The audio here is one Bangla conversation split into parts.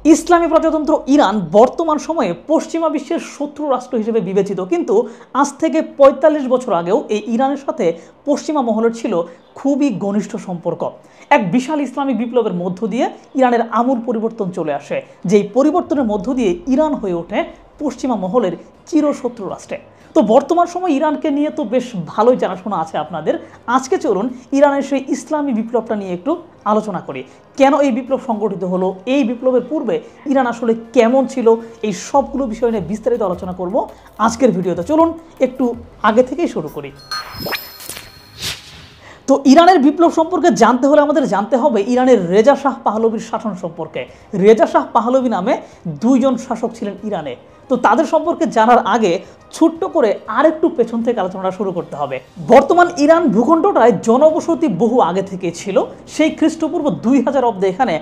ইসলামী প্রজাতন্ত্র ইরান বর্তমান সময়ে পশ্চিমা বিশ্বের শত্রু রাষ্ট্র হিসেবে বিবেচিত, কিন্তু আজ থেকে ৪৫ বছর আগেও এই ইরানের সাথে পশ্চিমা মহলের ছিল খুবই ঘনিষ্ঠ সম্পর্ক। এক বিশাল ইসলামিক বিপ্লবের মধ্য দিয়ে ইরানের আমূল পরিবর্তন চলে আসে, যেই পরিবর্তনের মধ্য দিয়ে ইরান হয়ে ওঠে পশ্চিমা মহলের চিরশত্রু রাষ্ট্রে। তো বর্তমান সময় ইরানকে নিয়ে তো বেশ ভালোই জানাশোনা আছে আপনাদের। আজকে চলুন ইরানের সেই ইসলামী বিপ্লবটা নিয়ে একটু আলোচনা করি। কেন এই বিপ্লব সংগঠিত হলো, এই বিপ্লবের পূর্বে ইরান আসলে কেমন ছিল, এই সবগুলো বিষয় নিয়ে বিস্তারিত আলোচনা করব আজকের ভিডিওতে। চলুন একটু আগে থেকেই শুরু করি। তো ইরানের বিপ্লব সম্পর্কে জানতে হলে আমাদের জানতে হবে ইরানের রেজা শাহ পাহলভির শাসন সম্পর্কে। রেজা শাহ পাহলভি নামে দুইজন শাসক ছিলেন ইরানে। তো তাদের সম্পর্কে জানার আগে ছোট্ট করে আরেকটু পেছন থেকে আলোচনাটা শুরু করতে হবে। বর্তমান ইরান ভূখণ্ডটায় জনবসতি বহু আগে থেকে ছিল। সেই খ্রিস্টপূর্ব ২০০০ অব্দে এখানে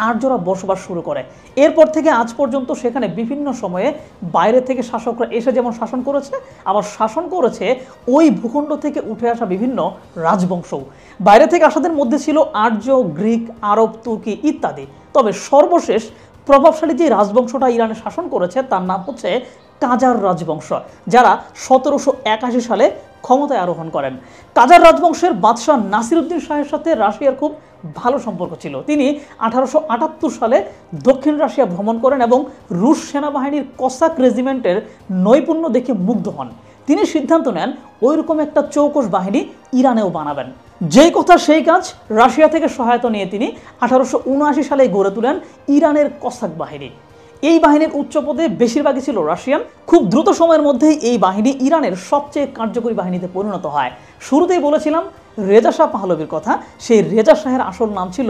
আর্যরা বসবাস শুরু করে। এরপর থেকে আজ পর্যন্ত সেখানে বিভিন্ন সময়ে বাইরে থেকে শাসকরা এসে যেমন শাসন করেছে, আবার শাসন করেছে ওই ভূখণ্ড থেকে উঠে আসা বিভিন্ন রাজবংশও। বাইরে থেকে আসাদের মধ্যে ছিল আর্য, গ্রিক, আরব, তুর্কি ইত্যাদি। তবে সর্বশেষ প্রভাবশালী যে রাজবংশটা ইরানে শাসন করেছে তার নাম হচ্ছে কাজার রাজবংশ, যারা ১৭৮১ সালে ক্ষমতায় আরোহণ করেন। কাজার রাজবংশের বাদশাহ নাসিরউদ্দিন শাহের সাথে রাশিয়ার খুব ভালো সম্পর্ক ছিল। তিনি ১৮৭৮ সালে দক্ষিণ রাশিয়া ভ্রমণ করেন এবং রুশ সেনাবাহিনীর কসাক রেজিমেন্টের নৈপুণ্য দেখে মুগ্ধ হন। তিনি সিদ্ধান্ত নেন ওইরকম একটা চৌকস বাহিনী ইরানেও বানাবেন। যেই কথা সেই কাজ, রাশিয়া থেকে সহায়তা নিয়ে তিনি ১৮৭৯ সালে গড়ে তোলেন ইরানের কসাক বাহিনী। এই বাহিনীর উচ্চপদে বেশিরভাগই ছিল রাশিয়ান। খুব দ্রুত সময়ের মধ্যেই এই বাহিনী ইরানের সবচেয়ে কার্যকরী বাহিনীতে পরিণত হয়। শুরুতেই বলেছিলাম রেজা শাহ পাহলভির কথা। সেই রেজা শাহের আসল নাম ছিল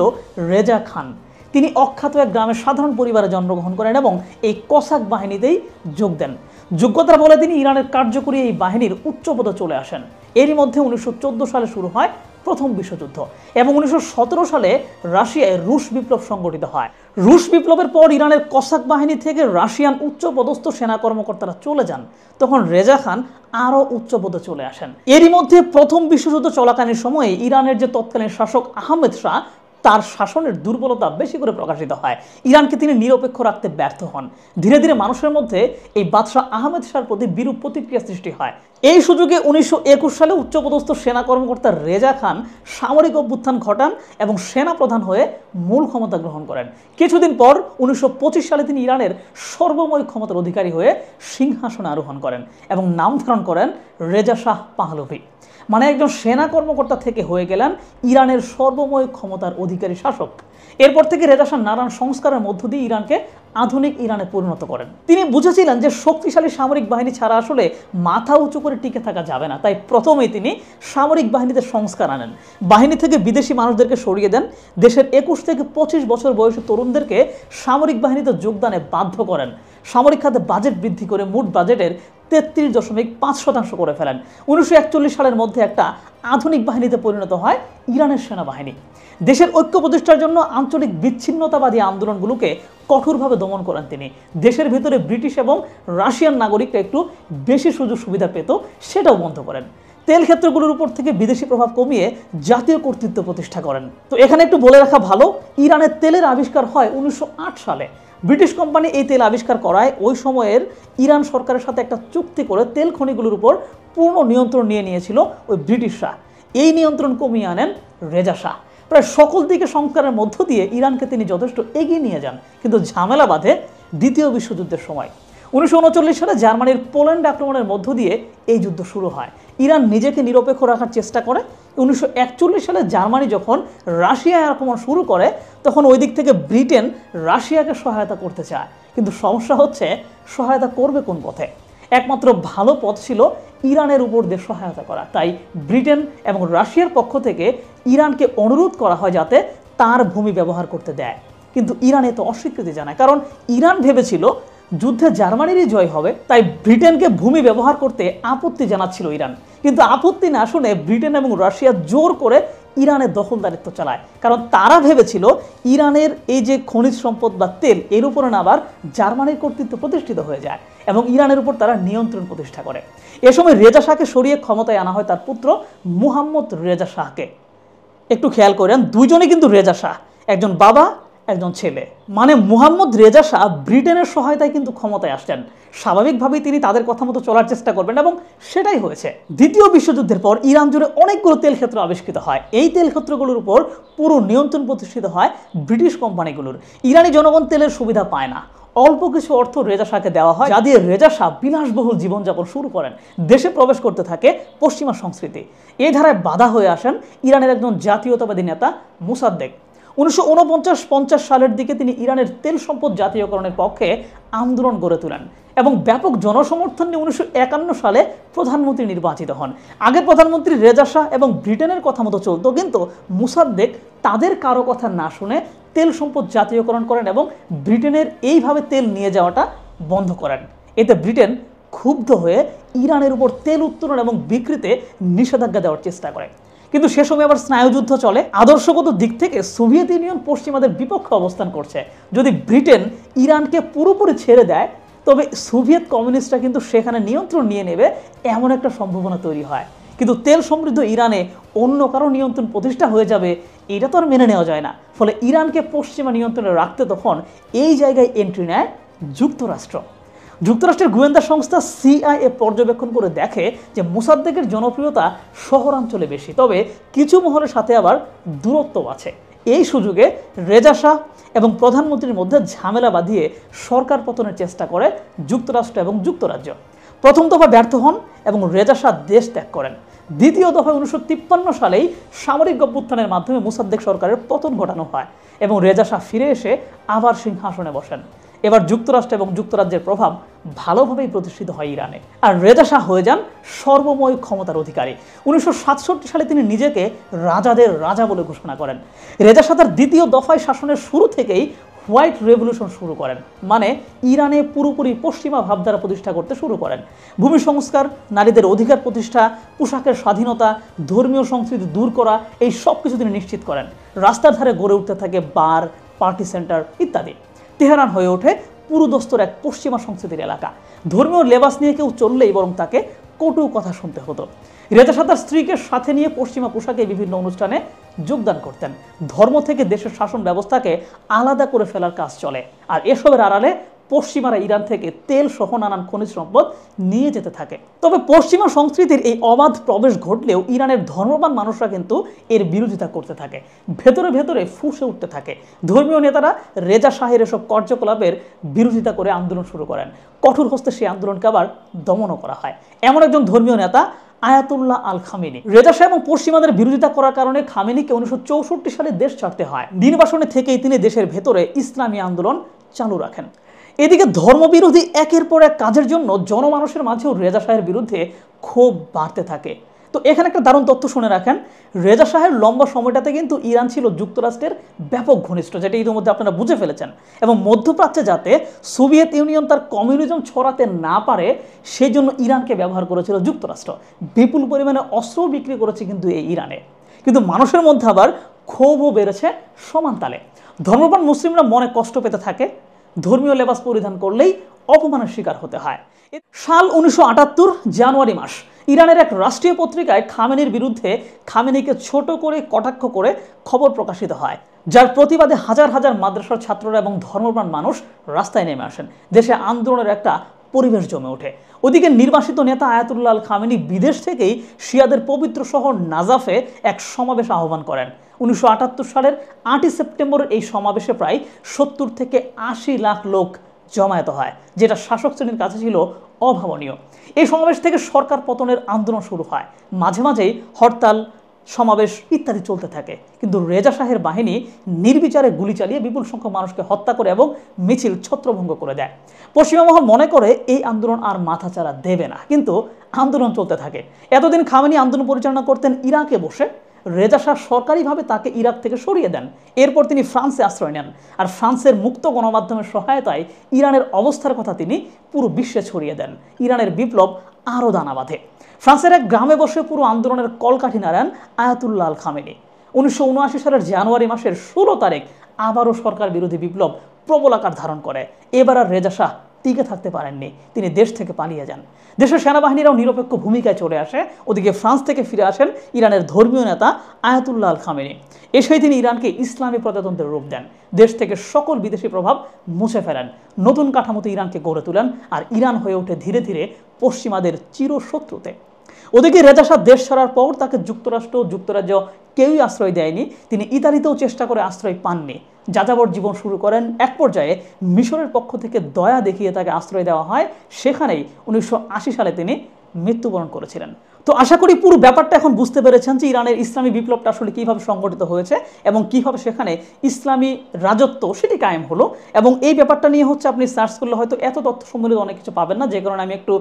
রেজা খান। তিনি অখ্যাত এক গ্রামের সাধারণ পরিবারে জন্মগ্রহণ করেন এবং এই কসাক বাহিনীতেই যোগ দেন। যোগ্যতার বলে তিনি ইরানের কার্যকরী এই বাহিনীর উচ্চপদে চলে আসেন। এরই মধ্যে ১৯১৪ সালে শুরু হয় প্রথম বিশ্বযুদ্ধ এবং ১৯১৭ সালে রাশিয়ায় রুশ বিপ্লব সংগঠিত হয়। রুশ বিপ্লবের পর ইরানের কসাক বাহিনী থেকে রাশিয়ান উচ্চপদস্থ সেনা কর্মকর্তারা চলে যান। তখন রেজা খান আরও উচ্চপদে চলে আসেন। এরই মধ্যে প্রথম বিশ্বযুদ্ধ চলাকালীন সময়ে ইরানের যে তৎকালীন শাসক আহমেদ শাহ, তার শাসনের দুর্বলতা বেশি করে প্রকাশিত হয়। ইরানকে তিনি নিরপেক্ষ রাখতে ব্যর্থ হন। ধীরে ধীরে মানুষের মধ্যে এই বাদশাহ আহমেদ শাহর প্রতি বিরূপ প্রতিক্রিয়া সৃষ্টি হয়। এই সুযোগে ১৯২১ সালে উচ্চপদস্থ সেনা কর্মকর্তা রেজা খান সামরিক অভ্যুত্থান ঘটান এবং সেনা প্রধান হয়ে মূল ক্ষমতা গ্রহণ করেন। কিছুদিন পর ১৯২৫ সালে তিনি ইরানের সর্বময় ক্ষমতার অধিকারী হয়ে সিংহাসনে আরোহণ করেন এবং নাম ধারণ করেন রেজা শাহ পাহলভি। মানে একজন সেনা কর্মকর্তা থেকে হয়ে গেলেন ইরানের সর্বময় ক্ষমতার অধিকারী শাসক। এরপর থেকে রেজা শাহ নানান সংস্কারের মধ্য দিয়ে ইরানকে আধুনিক ইরানে পরিণত করেন। তিনি বুঝেছিলেন যে শক্তিশালী সামরিক বাহিনী ছাড়া আসলে মাথা উঁচু করে টিকে থাকা যাবে না। তাই প্রথমেই তিনি সামরিক বাহিনীতে সংস্কার আনেন। বাহিনী থেকে বিদেশি মানুষদেরকে সরিয়ে দেন। দেশের ২১ থেকে ২৫ বছর বয়সী তরুণদেরকে সামরিক বাহিনীতে যোগদানে বাধ্য করেন। সামরিক খাতে বাজেট বৃদ্ধি করে মোট বাজেটের ৩৩.৫% করে ফেলেন। ১৯৪১ সালের মধ্যে একটা আধুনিক বাহিনীতে পরিণত হয় ইরানের সেনাবাহিনী। দেশের ঐক্য প্রতিষ্ঠার জন্য আঞ্চলিক বিচ্ছিন্নতাবাদী আন্দোলনগুলোকে কঠোরভাবে দমন করেন তিনি। দেশের ভিতরে ব্রিটিশ এবং রাশিয়ান নাগরিকরা একটু বেশি সুযোগ সুবিধা পেত, সেটাও বন্ধ করেন। তেল ক্ষেত্রগুলোর উপর থেকে বিদেশি প্রভাব কমিয়ে জাতীয় কর্তৃত্ব প্রতিষ্ঠা করেন। তো এখানে একটু বলে রাখা ভালো, ইরানের তেলের আবিষ্কার হয় ১৯০৮ সালে। ব্রিটিশ কোম্পানি এই তেল আবিষ্কার করায় ওই সময়ের ইরান সরকারের সাথে একটা চুক্তি করে তেল খনিগুলোর উপর পূর্ণ নিয়ন্ত্রণ নিয়ে নিয়েছিল ওই ব্রিটিশরা। এই নিয়ন্ত্রণ কমিয়ে আনেন রেজা শাহ। প্রায় সকল দিকে সংস্কারের মধ্য দিয়ে ইরানকে তিনি যথেষ্ট এগিয়ে নিয়ে যান, কিন্তু ঝামেলা বাধে দ্বিতীয় বিশ্বযুদ্ধের সময়। ১৯৩৯ সালে জার্মানির পোল্যান্ড আক্রমণের মধ্য দিয়ে এই যুদ্ধ শুরু হয়। ইরান নিজেকে নিরপেক্ষ রাখার চেষ্টা করে। ১৯৪১ সালে জার্মানি যখন রাশিয়ায় আক্রমণ শুরু করে তখন ওই দিক থেকে ব্রিটেন রাশিয়াকে সহায়তা করতে চায়, কিন্তু সমস্যা হচ্ছে সহায়তা করবে কোন পথে? একমাত্র ভালো পথ ছিল ইরানের উপর দিয়ে সহায়তা করা। তাই ব্রিটেন এবং রাশিয়ার পক্ষ থেকে ইরানকে অনুরোধ করা হয় যাতে তার ভূমি ব্যবহার করতে দেয়, কিন্তু ইরান এত অস্বীকৃতি জানায়। কারণ ইরান ভেবেছিল যুদ্ধে জার্মানিরই জয় হবে, তাই ব্রিটেনকে ভূমি ব্যবহার করতে আপত্তি জানাচ্ছিল ইরান। কিন্তু আপত্তি না শুনে ব্রিটেন এবং রাশিয়া জোর করে ইরানের দখলদারিত্ব চালায়। কারণ তারা ভেবেছিল ইরানের এই যে খনিজ সম্পদ বা তেল, এর উপরে না আবার জার্মানির কর্তৃত্ব প্রতিষ্ঠিত হয়ে যায় এবং ইরানের উপর তারা নিয়ন্ত্রণ প্রতিষ্ঠা করে। এ সময় রেজা শাহকে সরিয়ে ক্ষমতায় আনা হয় তার পুত্র মুহাম্মদ রেজা শাহকে। একটু খেয়াল করেন, দুইজনই কিন্তু রেজা শাহ, একজন বাবা একজন ছেলে। মানে মুহাম্মদ রেজা শাহ ব্রিটেনের সহায়তায় কিন্তু ক্ষমতায় আসছেন। স্বাভাবিকভাবেই তিনি তাদের কথা মতো চলার চেষ্টা করবেন এবং সেটাই হয়েছে। দ্বিতীয় বিশ্বযুদ্ধের পর ইরান জুড়ে অনেকগুলো তেল ক্ষেত্র আবিষ্কৃত হয়। এই তেল ক্ষেত্রগুলোর উপর পুরো নিয়ন্ত্রণ প্রতিষ্ঠিত হয় ব্রিটিশ কোম্পানিগুলোর। ইরানি জনগণ তেলের সুবিধা পায় না। অল্প কিছু অর্থ রেজা শাহকে দেওয়া হয়, যা দিয়ে রেজা শাহ বিলাসবহুল জীবনযাপন শুরু করেন। দেশে প্রবেশ করতে থাকে পশ্চিমা সংস্কৃতি। এই ধারায় বাধা হয়ে আসেন ইরানের একজন জাতীয়তাবাদী নেতা মোসাদ্দেক। 1949-50 সালের দিকে তিনি ইরানের তেল সম্পদ জাতীয়করণের পক্ষে আন্দোলন গড়ে তোলেন এবং ব্যাপক জনসমর্থন নিয়ে 1951 সালে প্রধানমন্ত্রী নির্বাচিত হন। আগের প্রধানমন্ত্রী রেজা শাহ এবং ব্রিটেনের কথা মতো চলত, কিন্তু মোসাদ্দেক তাদের কারো কথা না শুনে তেল সম্পদ জাতীয়করণ করেন এবং ব্রিটেনের এইভাবে তেল নিয়ে যাওয়াটা বন্ধ করেন। এতে ব্রিটেন ক্ষুব্ধ হয়ে ইরানের উপর তেল উত্তোলন এবং বিক্রিতে নিষেধাজ্ঞা দেওয়ার চেষ্টা করে। কিন্তু সে সময় আবার স্নায়ুযুদ্ধ চলে। আদর্শগত দিক থেকে সোভিয়েত ইউনিয়ন পশ্চিমাদের বিপক্ষে অবস্থান করছে। যদি ব্রিটেন ইরানকে পুরোপুরি ছেড়ে দেয়, তবে সোভিয়েত কমিউনিস্টরা কিন্তু সেখানে নিয়ন্ত্রণ নিয়ে নেবে, এমন একটা সম্ভাবনা তৈরি হয়। কিন্তু তেল সমৃদ্ধ ইরানে অন্য কারো নিয়ন্ত্রণ প্রতিষ্ঠা হয়ে যাবে, এটা তো আর মেনে নেওয়া যায় না। ফলে ইরানকে পশ্চিমা নিয়ন্ত্রণে রাখতে তখন এই জায়গায় এন্ট্রি নেয় যুক্তরাষ্ট্র। যুক্তরাষ্ট্রের গোয়েন্দা সংস্থা CIA পর্যবেক্ষণ করে দেখে যে মোসাদ্দেকের জনপ্রিয়তা শহরাঞ্চলে বেশি, তবে কিছু মহলের সাথে আবার দূরত্ব আছে। এই সুযোগে রেজা শাহ এবং প্রধানমন্ত্রীর মধ্যে ঝামেলা বাঁধিয়ে সরকার পতনের চেষ্টা করে যুক্তরাষ্ট্র এবং যুক্তরাজ্য। প্রথম দফা ব্যর্থ হন এবং রেজা শাহ দেশ ত্যাগ করেন। দ্বিতীয় দফায় 1953 সালেই সামরিক অভ্যুত্থানের মাধ্যমে মোসাদ্দেক সরকারের পতন ঘটানো হয় এবং রেজা শাহ ফিরে এসে আবার সিংহাসনে বসেন। এবার যুক্তরাষ্ট্র এবং যুক্তরাজ্যের প্রভাব ভালোভাবেই প্রতিষ্ঠিত হয় ইরানে, আর রেজা শাহ হয়ে যান সর্বময় ক্ষমতার অধিকারী। 1967 সালে তিনি নিজেকে রাজাদের রাজা বলে ঘোষণা করেন। রেজা শাহ তার দ্বিতীয় দফায় শাসনের শুরু থেকেই হোয়াইট রেভলিউশন শুরু করেন, মানে ইরানে পুরোপুরি পশ্চিমা ভাবধারা প্রতিষ্ঠা করতে শুরু করেন। ভূমি সংস্কার, নারীদের অধিকার প্রতিষ্ঠা, পোশাকের স্বাধীনতা, ধর্মীয় সংস্কৃতি দূর করা, এই সব কিছু তিনি নিশ্চিত করেন। রাস্তার ধারে গড়ে উঠতে থাকে বার, পার্টি সেন্টার ইত্যাদি। তেহরান হয়ে ওঠে পুরোদস্তুর এক পশ্চিমা সংস্কৃতির এলাকা। ধর্মীয় লেবাস নিয়ে কেউ চললেই বরং তাকে কটু কথা শুনতে হতো। রেজা শাহ তার স্ত্রীকে সাথে নিয়ে পশ্চিমা পোশাকে বিভিন্ন অনুষ্ঠানে যোগদান করতেন। ধর্ম থেকে দেশের শাসন ব্যবস্থাকে আলাদা করে ফেলার কাজ চলে, আর এসবের আড়ালে পশ্চিমারা ইরান থেকে তেল সহ নানান খনিজ সম্পদ নিয়ে যেতে থাকে। তবে পশ্চিমা সংস্কৃতির এই অবাধ প্রবেশ ঘটলেও ইরানের ধর্মবান মানুষরা কিন্তু এর বিরোধিতা করতে থাকে, ভেতরে ভেতরে ফুঁসে উঠতে থাকে। ধর্মীয় নেতারা রেজা শাহের এসব কার্যকলাপের বিরোধিতা করে আন্দোলন শুরু করেন। কঠোর হস্তে সেই আন্দোলনকে আবার দমনও করা হয়। এমন একজন ধর্মীয় নেতা আয়াতুল্লাহ আল খামেনি। রেজা শাহ এবং পশ্চিমাদের বিরোধিতা করার কারণে খামেনিকে 1964 সালে দেশ ছাড়তে হয়। নির্বাসনে থেকেই তিনি দেশের ভেতরে ইসলামী আন্দোলন চালু রাখেন। এদিকে ধর্মবিরোধী একের পর এক কাজের জন্য জনমানুষের মাঝেও রেজা শাহের বিরুদ্ধে ক্ষোভ বাড়তে থাকে। তো এখানে একটা দারুণ তথ্য শুনে রাখেন, রেজা শাহের লম্বা সময়টাতে কিন্তু ইরান ছিল যুক্তরাষ্ট্রের ব্যাপক ঘনিষ্ঠ, যেটা ইতিমধ্যে আপনারা বুঝে ফেলেছেন। এবং মধ্যপ্রাচ্যে যাতে সোভিয়েত ইউনিয়ন তার কমিউনিজম ছড়াতে না পারে, সেই জন্য ইরানকে ব্যবহার করেছিল যুক্তরাষ্ট্র। বিপুল পরিমাণে অস্ত্র বিক্রি করেছে কিন্তু এই ইরানে। কিন্তু মানুষের মধ্যে আবার ক্ষোভও বেড়েছে সমান তালে। ধর্মপ্রাণ মুসলিমরা মনে কষ্ট পেতে থাকে, ধর্মীয় লেবাস পরিধান করলেই অপমানের শিকার হতে হয়। সাল 1978 জানুয়ারি মাস, ইরানের এক রাষ্ট্রীয় পত্রিকায় খামেনির বিরুদ্ধে খামেনিকে ছোট করে কটাক্ষ করে খবর প্রকাশিত হয়, যার প্রতিবাদে হাজার হাজার মাদ্রাসার ছাত্ররা এবং ধর্মপ্রাণ মানুষ রাস্তায় নেমে আসেন। দেশে আন্দোলনের একটা পরিবেশ জমে ওঠে। ওদিকে নির্বাসিত নেতা আয়াতুল্লাহ আল খামেনি বিদেশ থেকেই শিয়াদের পবিত্র শহর নাজাফে এক সমাবেশ আহ্বান করেন। 1978 সালের 8ই সেপ্টেম্বরের এই সমাবেশে প্রায় 70 থেকে 80 লাখ লোক জমায়েত হয়, যেটা শাসক শ্রেণীর কাছে ছিল অভাবনীয়। এই সমাবেশ থেকে সরকার পতনের আন্দোলন শুরু হয়। মাঝে মাঝেই হরতাল, সমাবেশ ইত্যাদি চলতে থাকে। কিন্তু রেজা শাহের বাহিনী নির্বিচারে গুলি চালিয়ে বিপুল সংখ্যক মানুষকে হত্যা করে এবং মিছিল ছত্রভঙ্গ করে দেয়। পশ্চিমা মহল মনে করে এই আন্দোলন আর মাথাচাড়া দেবে না, কিন্তু আন্দোলন চলতে থাকে। এতদিন খামেনি আন্দোলন পরিচালনা করতেন ইরাকে বসে। রেজা শাহ সরকারিভাবে তাকে ইরাক থেকে সরিয়ে দেন। এরপর তিনি ফ্রান্সে আশ্রয় নেন, আর ফ্রান্সের মুক্ত গণমাধ্যমের সহায়তায় ইরানের অবস্থার কথা তিনি পুরো বিশ্বে ছড়িয়ে দেন। ইরানের বিপ্লব আরও দানা বাঁধে। ফ্রান্সের এক গ্রামে বসে পুরো আন্দোলনের কলকাঠি নাড়ান আয়াতুল্লাহ আল খামেনি। 1979 সালের জানুয়ারি মাসের 16 তারিখ আবারও সরকার বিরোধী বিপ্লব প্রবল আকার ধারণ করে। এবার আর রেজা শাহ টিকে থাকতে পারেননি, তিনি দেশ থেকে পালিয়ে যান। দেশের সেনাবাহিনীরাও নিরপেক্ষ ভূমিকায় চলে আসে। ওদিকে ফ্রান্স থেকে ফিরে আসেন ইরানের ধর্মীয় নেতা আয়াতুল্লাহ আল খামেনি। এসেই তিনি ইরানকে ইসলামী প্রজাতন্ত্রের রূপ দেন, দেশ থেকে সকল বিদেশি প্রভাব মুছে ফেলেন, নতুন কাঠামোতে ইরানকে গড়ে তোলেন, আর ইরান হয়ে ওঠে ধীরে ধীরে পশ্চিমাদের চিরশত্রুতে। ওদিকে রেজা শাহ দেশ ছাড়ার পর তাকে যুক্তরাষ্ট্র, যুক্তরাজ্য কেউই আশ্রয় দেয়নি। তিনি ইতালিতেও চেষ্টা করে আশ্রয় পাননি, যাযাবর জীবন শুরু করেন। এক পর্যায়ে মিশরের পক্ষ থেকে দয়া দেখিয়ে তাকে আশ্রয় দেওয়া হয়, সেখানেই 1980 সালে তিনি মৃত্যুবরণ করেছিলেন। তো আশা করি পুরো ব্যাপারটা এখন বুঝতে পেরেছেন যে ইরানের ইসলামী বিপ্লবটা আসলে কীভাবে সংগঠিত হয়েছে এবং কীভাবে সেখানে ইসলামী রাজত্ব সেটি কায়েম হলো। এবং এই ব্যাপারটা নিয়ে আপনি সার্চ করলে হয়তো এত তথ্য সম্বলিত অনেক কিছু পাবেন না, যে কারণে আমি একটু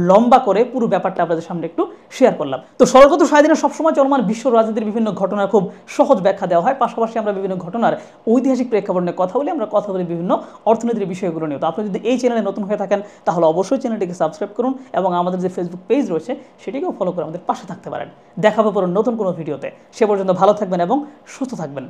লম্বা করে পুরো ব্যাপারটা আপনাদের সামনে একটু শেয়ার করলাম। তো সর্বত সারাদিনে সবসময় চলমান বিশ্ব রাজনীতির বিভিন্ন ঘটনার খুব সহজ ব্যাখ্যা দেওয়া হয়, পাশাপাশি আমরা বিভিন্ন ঘটনার ঐতিহাসিক প্রেক্ষাপট নিয়ে কথা বলি, আমরা কথা বলি বিভিন্ন অর্থনীতির বিষয়গুলো নিয়ে। তো আপনি যদি এই চ্যানেলে নতুন হয়ে থাকেন তাহলে অবশ্যই চ্যানেলটিকে সাবস্ক্রাইব করুন এবং আমাদের যে ফেসবুক পেজ রয়েছে সেটিকেও ফলো করে আমাদের পাশে থাকতে পারেন। দেখাবো পরে নতুন কোনো ভিডিওতে। সে পর্যন্ত ভালো থাকবেন এবং সুস্থ থাকবেন।